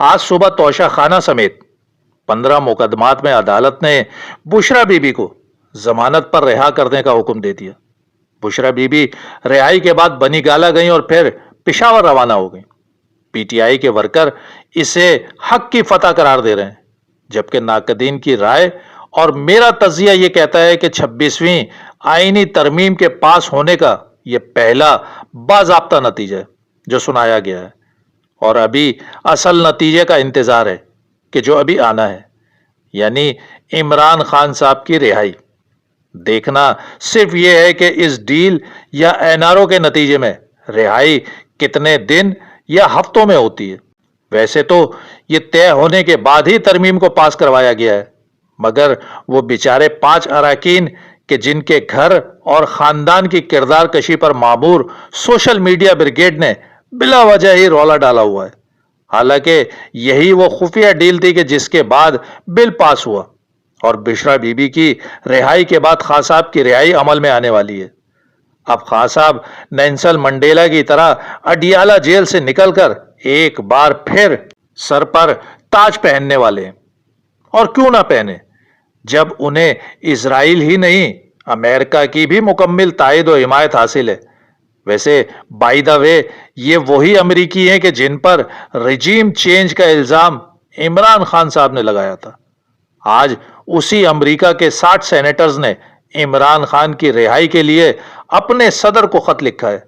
آج صبح توشہ خانہ سمیت 15 مقدمات میں عدالت نے بشرا بی بی کو ضمانت پر رہا کرنے کا حکم دے دیا۔ بشرا بی بی رہائی کے بعد بنی گالا گئیں اور پھر پشاور روانہ ہو گئیں۔ پی ٹی آئی کے ورکر اسے حق کی فتح قرار دے رہے ہیں، جبکہ ناقدین کی رائے اور میرا تجزیہ یہ کہتا ہے کہ 26ویں آئینی ترمیم کے پاس ہونے کا یہ پہلا باضابطہ نتیجہ ہے جو سنایا گیا ہے، اور ابھی اصل نتیجے کا انتظار ہے کہ جو ابھی آنا ہے، یعنی عمران خان صاحب کی رہائی۔ دیکھنا صرف یہ ہے کہ اس ڈیل یا این آر او کے نتیجے میں رہائی کتنے دن یا ہفتوں میں ہوتی ہے۔ ویسے تو یہ طے ہونے کے بعد ہی ترمیم کو پاس کروایا گیا ہے، مگر وہ بیچارے 5 اراکین کہ جن کے گھر اور خاندان کی کردار کشی پر معمور سوشل میڈیا بریگیڈ نے بلا وجہ ہی رولا ڈالا ہوا ہے، حالانکہ یہی وہ خفیہ ڈیل تھی کہ جس کے بعد بل پاس ہوا، اور بشرا بی بی کی رہائی کے بعد خان صاحب کی رہائی عمل میں آنے والی ہے۔ اب خان صاحب نیلسن منڈیلا کی طرح اڈیالہ جیل سے نکل کر ایک بار پھر سر پر تاج پہننے والے ہیں، اور کیوں نہ پہنے جب انہیں اسرائیل ہی نہیں امریکہ کی بھی مکمل تائید و حمایت حاصل ہے۔ ویسے بائی دا وے یہ وہی امریکی ہیں کہ جن پر رجیم چینج کا الزام عمران خان صاحب نے لگایا تھا۔ آج اسی امریکہ کے 60 سینیٹرز نے عمران خان کی رہائی کے لیے اپنے صدر کو خط لکھا ہے،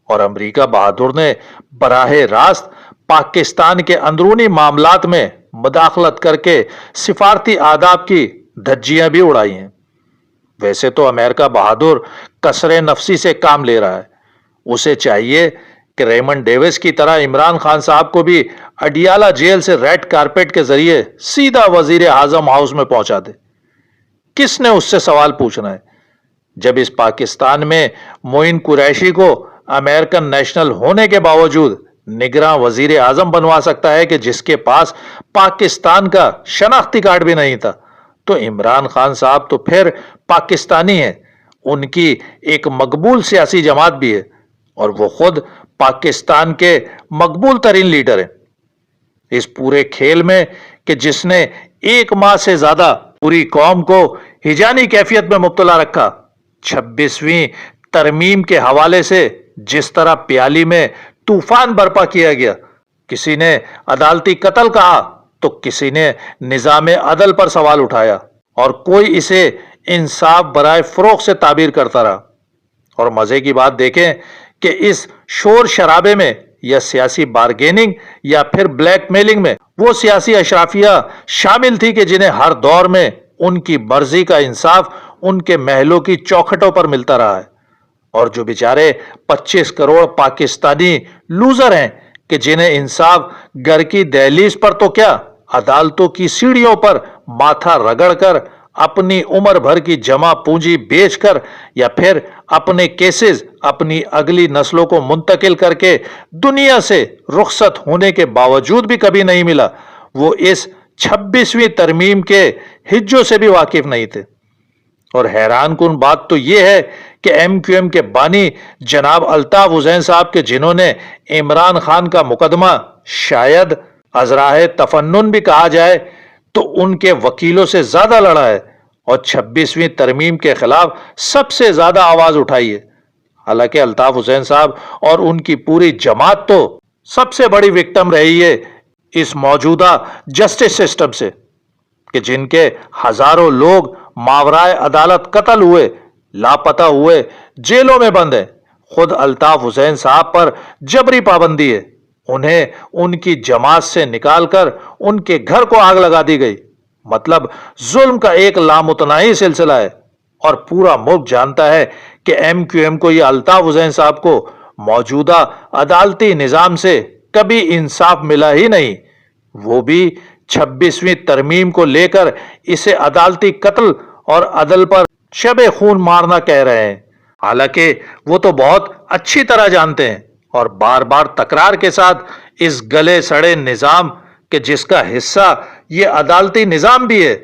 اور امریکہ بہادر نے براہ راست پاکستان کے اندرونی معاملات میں مداخلت کر کے سفارتی آداب کی دھجیاں بھی اڑائی ہیں۔ ویسے تو امریکہ بہادر کسرے نفسی سے کام لے رہا ہے، اسے چاہیے کہ ریمنڈ ڈیوس کی طرح عمران خان صاحب کو بھی اڈیالہ جیل سے ریڈ کارپیٹ کے ذریعے سیدھا وزیر اعظم ہاؤس میں پہنچا دے۔ کس نے اس سے سوال پوچھنا ہے جب اس پاکستان میں معین قریشی کو امریکن نیشنل ہونے کے باوجود نگراں وزیر اعظم بنوا سکتا ہے کہ جس کے پاس پاکستان کا شناختی کارڈ بھی نہیں تھا، تو عمران خان صاحب تو پھر پاکستانی ہیں، ان کی ایک مقبول سیاسی جماعت بھی ہے، اور وہ خود پاکستان کے مقبول ترین لیڈر ہیں۔ اس پورے کھیل میں کہ جس نے 1 ماہ سے زیادہ پوری قوم کو ہجانی کیفیت میں مبتلا رکھا، 26ویں ترمیم کے حوالے سے جس طرح پیالی میں طوفان برپا کیا گیا، کسی نے عدالتی قتل کہا تو کسی نے نظام عدل پر سوال اٹھایا، اور کوئی اسے انصاف برائے فروغ سے تعبیر کرتا رہا۔ اور مزے کی بات دیکھیں کہ اس شور شرابے میں یا سیاسی بارگیننگ یا پھر بلیک میلنگ میں وہ سیاسی اشرافیہ شامل تھی کہ جنہیں ہر دور میں ان کی مرضی کا انصاف ان کے محلوں کی چوکھٹوں پر ملتا رہا ہے، اور جو بیچارے 25 کروڑ پاکستانی لوزر ہیں کہ جنہیں انصاف گھر کی دہلیز پر تو کیا عدالتوں کی سیڑھیوں پر ماتھا رگڑ کر اپنی عمر بھر کی جمع پونجی بیچ کر یا پھر اپنے کیسز اپنی اگلی نسلوں کو منتقل کر کے دنیا سے رخصت ہونے کے باوجود بھی کبھی نہیں ملا، وہ اس 26ویں ترمیم کے ہجوں سے بھی واقف نہیں تھے۔ اور حیران کن بات تو یہ ہے کہ ایم کیو ایم کے بانی جناب الطاف حسین صاحب کے جنہوں نے عمران خان کا مقدمہ شاید ازراہ تفنن بھی کہا جائے تو ان کے وکیلوں سے زیادہ لڑا ہے، اور 26ویں ترمیم کے خلاف سب سے زیادہ آواز اٹھائی ہے، حالانکہ الطاف حسین صاحب اور ان کی پوری جماعت تو سب سے بڑی وکٹم رہی ہے اس موجودہ جسٹس سسٹم سے، کہ جن کے ہزاروں لوگ ماورائے عدالت قتل ہوئے، لاپتہ ہوئے، جیلوں میں بند ہیں۔ خود الطاف حسین صاحب پر جبری پابندی ہے، انہیں ان کی جماعت سے نکال کر ان کے گھر کو آگ لگا دی گئی، مطلب ظلم کا ایک لامتناہی سلسلہ ہے، اور پورا ملک جانتا ہے کہ ایم کیو ایم کو یا الطاف حسین صاحب کو موجودہ عدالتی نظام سے کبھی انصاف ملا ہی نہیں، وہ بھی 26ویں ترمیم کو لے کر اسے عدالتی قتل اور عدل پر شب خون مارنا کہہ رہے ہیں، حالانکہ وہ تو بہت اچھی طرح جانتے ہیں اور بار بار تکرار کے ساتھ اس گلے سڑے نظام کہ جس کا حصہ یہ عدالتی نظام بھی ہے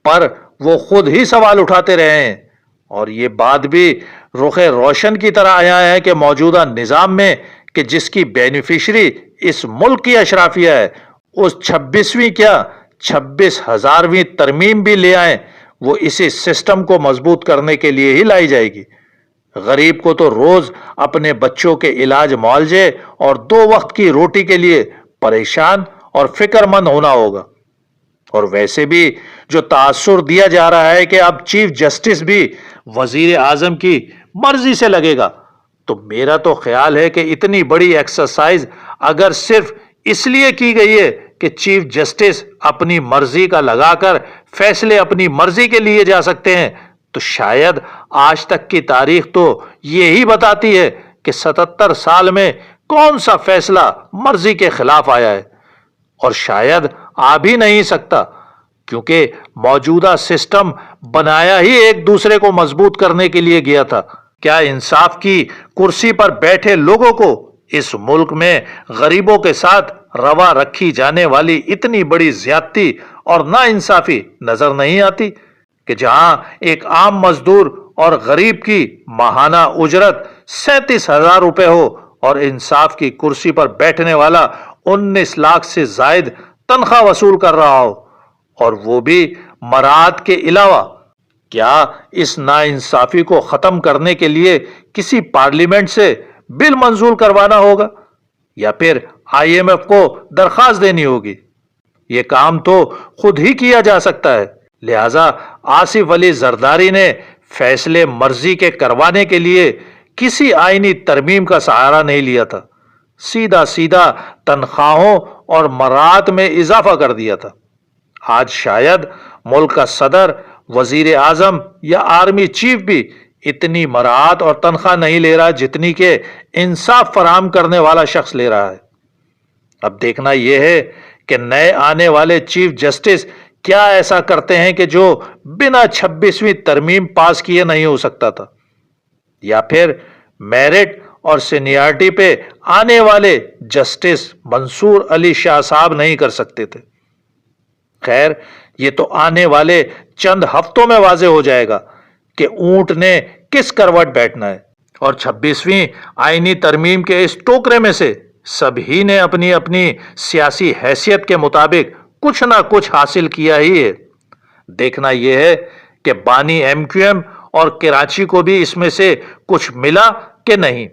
پر وہ خود ہی سوال اٹھاتے رہے ہیں، اور یہ بات بھی رخ روشن کی طرح آیا ہے کہ موجودہ نظام میں کہ جس کی بینیفیشری اس ملک کی اشرافیہ ہے، اس 26ویں کیا 26,000ویں ترمیم بھی لے آئیں، وہ اسی سسٹم کو مضبوط کرنے کے لیے ہی لائی جائے گی۔ غریب کو تو روز اپنے بچوں کے علاج معالجے اور 2 وقت کی روٹی کے لیے پریشان اور فکر مند ہونا ہوگا۔ اور ویسے بھی جو تاثر دیا جا رہا ہے کہ اب چیف جسٹس بھی وزیر اعظم کی مرضی سے لگے گا، تو میرا تو خیال ہے کہ اتنی بڑی ایکسرسائز اگر صرف اس لیے کی گئی ہے کہ چیف جسٹس اپنی مرضی کا لگا کر فیصلے اپنی مرضی کے لیے جا سکتے ہیں، تو شاید آج تک کی تاریخ تو یہی بتاتی ہے کہ 77 سال میں کون سا فیصلہ مرضی کے خلاف آیا ہے، اور شاید آ بھی نہیں سکتا، کیونکہ موجودہ سسٹم بنایا ہی ایک دوسرے کو مضبوط کرنے کے لیے گیا تھا۔ کیا انصاف کی کرسی پر بیٹھے لوگوں کو اس ملک میں غریبوں کے ساتھ روا رکھی جانے والی اتنی بڑی زیادتی اور ناانصافی نظر نہیں آتی کہ جہاں ایک عام مزدور اور غریب کی ماہانہ اجرت 37,000 روپے ہو اور انصاف کی کرسی پر بیٹھنے والا 19 لاکھ سے زائد تنخواہ وصول کر رہا ہو، اور وہ بھی مراعات کے علاوہ؟ کیا اس ناانصافی کو ختم کرنے کے لیے کسی پارلیمنٹ سے بل منظور کروانا ہوگا، یا پھر IMF کو درخواست دینی ہوگی؟ یہ کام تو خود ہی کیا جا سکتا ہے۔ لہذا آصف علی زرداری نے فیصلے مرضی کے کروانے کے لیے کسی آئینی ترمیم کا سہارا نہیں لیا تھا، سیدھا سیدھا تنخواہوں اور مراعات میں اضافہ کر دیا تھا۔ آج شاید ملک کا صدر، وزیر اعظم یا آرمی چیف بھی اتنی مراعات اور تنخواہ نہیں لے رہا جتنی کہ انصاف فراہم کرنے والا شخص لے رہا ہے۔ اب دیکھنا یہ ہے کہ نئے آنے والے چیف جسٹس کیا ایسا کرتے ہیں کہ جو بنا 26ویں ترمیم پاس کیے نہیں ہو سکتا تھا، یا پھر میرٹ اور سینیارٹی پہ آنے والے جسٹس منصور علی شاہ صاحب نہیں کر سکتے تھے۔ خیر، یہ تو آنے والے چند ہفتوں میں واضح ہو جائے گا کہ اونٹ نے کس کروٹ بیٹھنا ہے، اور 26ویں آئینی ترمیم کے اس ٹوکرے میں سے سبھی نے اپنی اپنی سیاسی حیثیت کے مطابق کچھ نہ کچھ حاصل کیا ہی ہے۔ دیکھنا یہ ہے کہ بانی MQM اور کراچی کو بھی اس میں سے کچھ ملا کہ نہیں،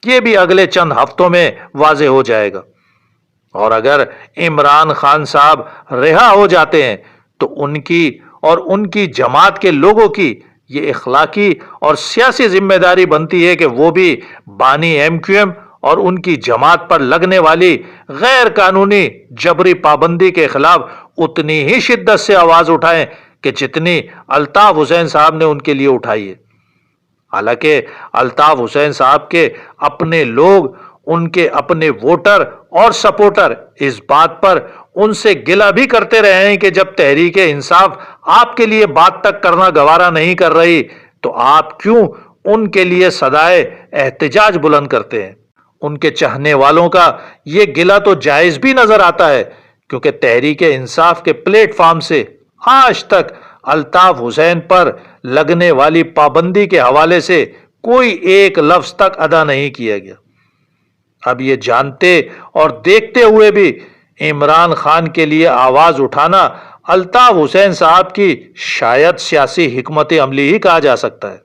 یہ بھی اگلے چند ہفتوں میں واضح ہو جائے گا۔ اور اگر عمران خان صاحب رہا ہو جاتے ہیں تو ان کی اور ان کی جماعت کے لوگوں کی یہ اخلاقی اور سیاسی ذمہ داری بنتی ہے کہ وہ بھی بانی MQM اور ان کی جماعت پر لگنے والی غیر قانونی جبری پابندی کے خلاف اتنی ہی شدت سے آواز اٹھائیں کہ جتنی الطاف حسین صاحب نے ان کے لیے اٹھائی ہے۔ حالانکہ الطاف حسین صاحب کے اپنے لوگ، ان کے اپنے ووٹر اور سپورٹر اس بات پر ان سے گلہ بھی کرتے رہے ہیں کہ جب تحریک انصاف آپ کے لیے بات تک کرنا گوارا نہیں کر رہی تو آپ کیوں ان کے لیے صدائے احتجاج بلند کرتے ہیں؟ ان کے چاہنے والوں کا یہ گلہ تو جائز بھی نظر آتا ہے، کیونکہ تحریک انصاف کے پلیٹ فارم سے آج تک الطاف حسین پر لگنے والی پابندی کے حوالے سے کوئی ایک لفظ تک ادا نہیں کیا گیا۔ اب یہ جانتے اور دیکھتے ہوئے بھی عمران خان کے لیے آواز اٹھانا الطاف حسین صاحب کی شاید سیاسی حکمت عملی ہی کہا جا سکتا ہے۔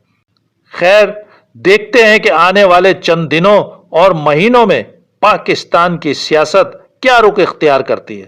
خیر، دیکھتے ہیں کہ آنے والے چند دنوں اور مہینوں میں پاکستان کی سیاست کیا رخ اختیار کرتی ہے۔